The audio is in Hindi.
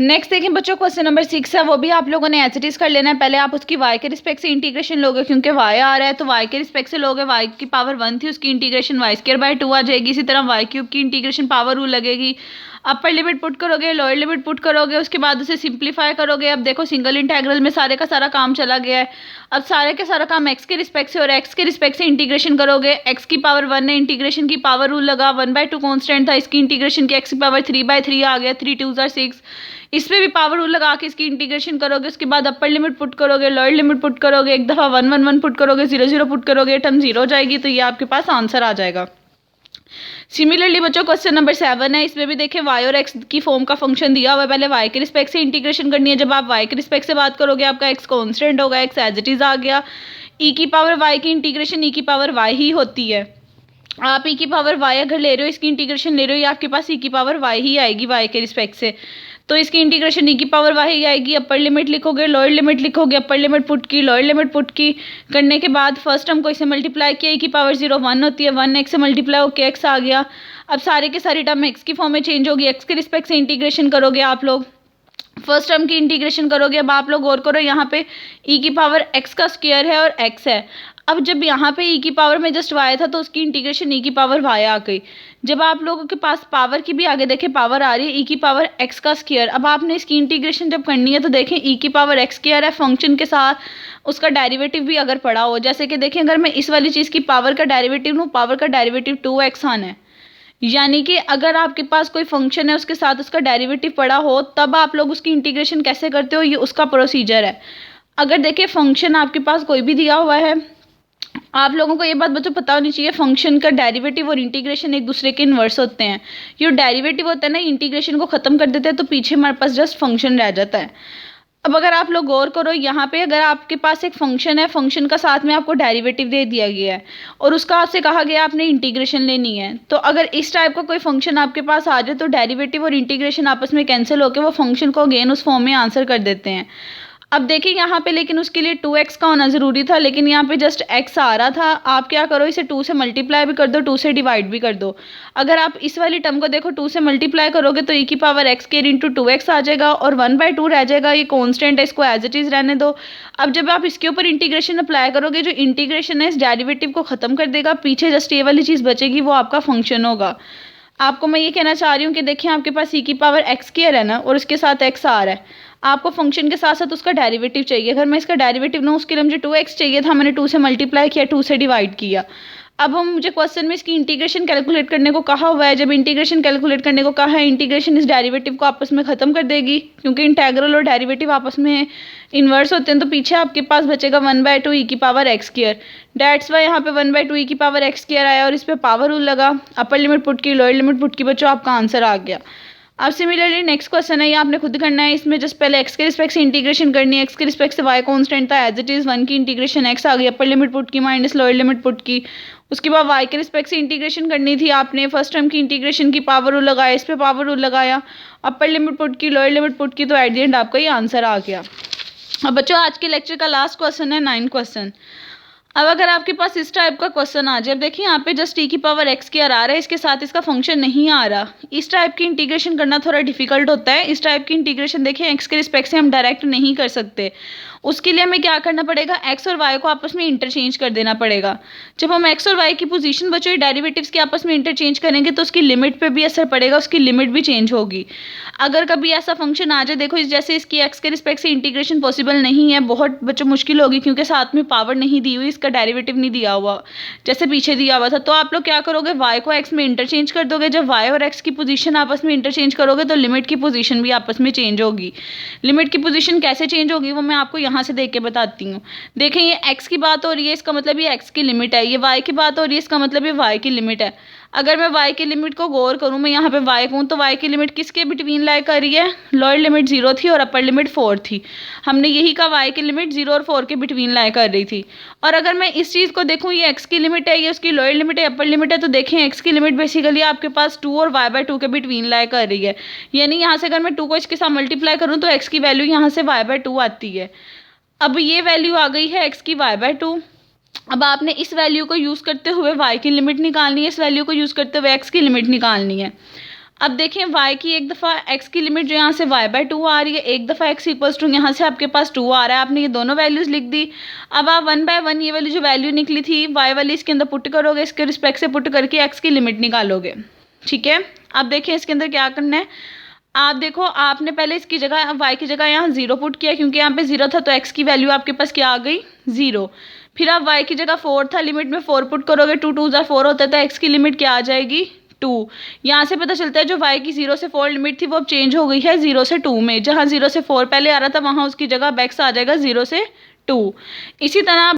नेक्स्ट देखें बच्चों, क्वेश्चन नंबर 6 है, वो भी आप लोगों ने एज इट इज कर लेना है। पहले आप उसकी y के रिस्पेक्ट से इंटीग्रेशन लोगे, क्योंकि y आ रहा है तो y के रिस्पेक्ट से लोगे। y की पावर 1 थी, उसकी इंटीग्रेशन y² 2 आ जाएगी। इसी तरह y³ की इंटीग्रेशन पावर रूल लगेगी। अपर लिमिट पुट करोगे, लोअर लिमिट पुट करोगे, उसके बाद उसे सिंप्लीफाई करोगे। अब देखो सिंगल इंटेग्रल में सारे का सारा काम चला गया है। अब सारे के सारा काम x के रिस्पेक्ट से और x के रिस्पेक्ट से इंटीग्रेशन करोगे। x की पावर 1 है, इंटीग्रेशन की पावर रूल लगा, 1/2 कांस्टेंट था, इसकी इंटीग्रेशन की x की पावर 3/3 आ गया, 3 2 6। इस पे भी पावर रूल लगा के इसकी इंटीग्रेशन करोगे। उसके बाद अपर लिमिट पुट करोगे, लोअर लिमिट पुट करोगे, एक दफ़ा 1 1 1 पुट करोगे, 0 0 पुट करोगे, टर्म 0 हो जाएगी, तो ये आपके पास आंसर आ जाएगा। सिमिलरली बच्चों क्वेश्चन नंबर 7 है, इसमें भी देखें y और x की फॉर्म का फंक्शन दिया हुआ है। पहले y के रिस्पेक्ट से इंटीग्रेशन करनी है। जब आप y के रिस्पेक्ट से बात करोगे आपका x कांस्टेंट होगा, x एज इट इज आ गया। e की पावर y की इंटीग्रेशन e की पावर y ही होती है। आप e की पावर y अगर ले रहे हो, इसकी इंटीग्रेशन ले रहे हो, या आपके पास e की पावर y ही आएगी y के रिस्पेक्ट से, तो इसकी इंटीग्रेशन e की पावर y ही आएगी। अपर लिमिट लिखोगे, लोअर लिमिट लिखोगे, अपर लिमिट पुट की, लोअर लिमिट पुट की करने के बाद फर्स्ट टर्म को इससे मल्टीप्लाई किया, e की पावर 0 1 होती है, 1 x से मल्टीप्लाई होकर x आ गया। अब सारे के सारी टर्म x की फॉर्म में चेंज होगी, x के रिस्पेक्ट से इंटीग्रेशन करोगे आप लोग, फर्स्ट टर्म की इंटीग्रेशन करोगे। अब आप लोग गौर करो, यहाँ पे e की पावर x का स्क्वायर है और x है। अब जब यहाँ पे e की पावर में जस्ट y था तो उसकी इंटीग्रेशन e की पावर y आ गई। जब आप लोगों के पास पावर की भी आगे देखें पावर आ रही है, e की पावर x का स्क्वायर। अब आपने इसकी इंटीग्रेशन जब करनी है तो देखें e की पावर x स्क्वायर है, फंक्शन के साथ उसका डेरिवेटिव भी अगर पड़ा हो, जैसे कि देखें अगर मैं इस वाली चीज़ की पावर का डेरिवेटिव लूँ, पावर का डेरिवेटिव 2x आना है। यानी कि अगर आपके पास कोई फंक्शन है उसके साथ उसका डेरिवेटिव पड़ा हो, तब आप लोग उसकी इंटीग्रेशन कैसे करते हो, ये उसका प्रोसीजर है। अगर देखिए फंक्शन आपके पास कोई भी दिया हुआ है, आप लोगों को ये बात बच्चों पता होनी चाहिए, फंक्शन का डेरिवेटिव और इंटीग्रेशन एक दूसरे के इन्वर्स होते हैं। ये डेरिवेटिव होता है ना, इंटीग्रेशन को ख़त्म कर देते हैं, तो पीछे हमारे पास जस्ट फंक्शन रह जाता है। अब अगर आप लोग गौर करो, यहाँ पे अगर आपके पास एक फंक्शन है, फंक्शन का साथ में आपको डेरिवेटिव दे दिया गया है और उसका आपसे कहा गया आपने इंटीग्रेशन लेनी है, तो अगर इस टाइप का कोई फंक्शन आपके पास आ जाए तो डेरिवेटिव और इंटीग्रेशन आपस में कैंसिल होकर वो फंक्शन को अगेन उस फॉर्म में आंसर कर देते हैं। अब देखिए यहाँ पे लेकिन उसके लिए 2x का होना ज़रूरी था, लेकिन यहाँ पे जस्ट x आ रहा था। आप क्या करो, इसे 2 से मल्टीप्लाई भी कर दो, 2 से डिवाइड भी कर दो। अगर आप इस वाली टर्म को देखो 2 से मल्टीप्लाई करोगे तो e की power x square into 2x आ जाएगा और 1/2 रह जाएगा। ये कॉन्स्टेंट है, इसको एज इट इज़ रहने दो। अब जब आप इसके ऊपर इंटीग्रेशन अप्लाई करोगे, जो इंटीग्रेशन है इस डेरिवेटिव को ख़त्म कर देगा, पीछे जस्ट ये वाली चीज़ बचेगी, वो आपका फंक्शन होगा। आपको मैं ये कहना चाह रही हूँ कि देखिए आपके पास e की पावर x स्क्वायर है ना, और उसके साथ x आ रहा है, आपको फंक्शन के साथ साथ उसका डेरिवेटिव चाहिए। अगर मैं इसका डेरिवेटिव लूँ, उसके लिए मुझे 2x चाहिए था, मैंने 2 से मल्टीप्लाई किया, 2 से डिवाइड किया। अब हम मुझे क्वेश्चन में इसकी इंटीग्रेशन कैलकुलेट करने को कहा हुआ है। जब इंटीग्रेशन कैलकुलेट करने को कहा है, इंटीग्रेशन इस डेरिवेटिव को आपस में ख़त्म कर देगी, क्योंकि इंटेग्रल और डेरिवेटिव आपस में इन्वर्स होते हैं, तो पीछे आपके पास बचेगा 1/2 e की power x square. That's why यहाँ पे 1/2 e की पावर x स्क्वायर आया और इस पर पावर रूल लगा, अपर लिमिट पुट की, लोअर लिमिट पुट की, बच्चों आपका आंसर आ गया। अब सिमिलरली नेक्स्ट क्वेश्चन है, ये आपने खुद करना है। इसमें जस्ट पहले x के रिस्पेक्ट से इंटीग्रेशन करनी है, x के रिस्पेक्ट से y कांस्टेंट था, एज इट इज़ 1 की इंटीग्रेशन x आ गई, अपर लिमिट पुट की माइनस लोअर लिमिट पुट की। उसके बाद y के रिस्पेक्ट से इंटीग्रेशन करनी थी आपने, फर्स्ट टर्म की इंटीग्रेशन की पावर रूल लगाया, इस पर पावर रूल लगाया, अपर लिमिट पुट की, लोअर लिमिट पुट की, तो एट द एंड आपका ये आंसर आ गया। अब बच्चों आज के लेक्चर का लास्ट क्वेश्चन है 9 क्वेश्चन। अब अगर आपके पास इस टाइप का क्वेश्चन आ जाए, देखिए यहाँ पे जस्ट e की पावर x स्क्वायर आ रहा है, इसके साथ इसका फंक्शन नहीं आ रहा, इस टाइप की इंटीग्रेशन करना थोड़ा डिफिकल्ट होता है। इस टाइप की इंटीग्रेशन देखिए x के रिस्पेक्ट से हम डायरेक्ट नहीं कर सकते, उसके लिए हमें क्या करना पड़ेगा, x और y को आपस में इंटरचेंज कर देना पड़ेगा। जब हम x और y की पोजीशन बच्चों डेरिवेटिव्स के आपस में इंटरचेंज करेंगे तो उसकी लिमिट पे भी असर पड़ेगा, उसकी लिमिट भी चेंज होगी। अगर कभी ऐसा फंक्शन आ जाए, देखो जैसे इसकी x के रिस्पेक्ट से इंटीग्रेशन पॉसिबल नहीं है, बहुत बच्चों मुश्किल होगी, क्योंकि साथ में पावर नहीं दी हुई, इसका डेरिवेटिव नहीं दिया हुआ जैसे पीछे दिया हुआ था, तो आप लोग क्या करोगे, y को x में इंटरचेंज कर दोगे। जब y और x की पोजीशन आपस में इंटरचेंज करोगे तो लिमिट की पोजीशन भी आपस में चेंज होगी। लिमिट की पोजीशन कैसे चेंज होगी वो मैं आपको यहाँ से देख के बताती हूँ। देखें ये x की बात हो रही है, इसका मतलब ये x की लिमिट है, ये y की बात हो रही है, इसका मतलब ये y की लिमिट है। अगर मैं y की लिमिट को गौर करूँ, मैं यहाँ पे y कहूँ तो y की लिमिट किसके बिटवीन लाई कर रही है, लोअर लिमिट 0 थी और अपर लिमिट 4 थी। हमने यही कहा y की लिमिट 0 और 4 के बिटवीन लाई कर रही थी। और अगर मैं इस चीज़ को देखूँ, ये x की लिमिट है, ये उसकी लोअर लिमिट है, अपर लिमिट है, तो देखें x की लिमिट बेसिकली आपके पास 2 और y/2 के बिटवीन लाई कर रही है। यानी यहाँ से अगर मैं 2 को इसके साथ मल्टीप्लाई करूँ तो x की वैल्यू यहाँ से y/2 आती है। अब ये वैल्यू आ गई है x की y/2। अब आपने इस वैल्यू को यूज़ करते हुए y की लिमिट निकालनी है, इस वैल्यू को यूज़ करते हुए x की लिमिट निकालनी है। अब देखें y की एक दफ़ा x की लिमिट जो यहाँ से y/2 आ रही है, एक दफ़ा x इक्वल्स टू यहाँ से आपके पास 2 आ रहा है, आपने ये दोनों वैल्यूज़ लिख दी। अब आप 1/1 ये वाली जो वैल्यू निकली थी y वाली इसके अंदर पुट करोगे, इसके रिस्पेक्ट से पुट करके x की लिमिट निकालोगे। ठीक है, अब देखें इसके अंदर क्या करना है। आप देखो, आपने पहले इसकी जगह y की जगह यहाँ 0 पुट किया, क्योंकि यहाँ पे 0 था तो x की वैल्यू आपके पास क्या आ गई 0। फिर आप y की जगह 4 था, लिमिट में 4 पुट करोगे, 2 2 4 होता है तो x की लिमिट क्या आ जाएगी 2। यहाँ से पता चलता है जो y की 0 से 4 लिमिट थी वो अब चेंज हो गई है 0 से 2 में। जहाँ 0 से 4 पहले आ रहा था वहाँ उसकी जगह अब x आ जाएगा 0 से 2। इसी तरह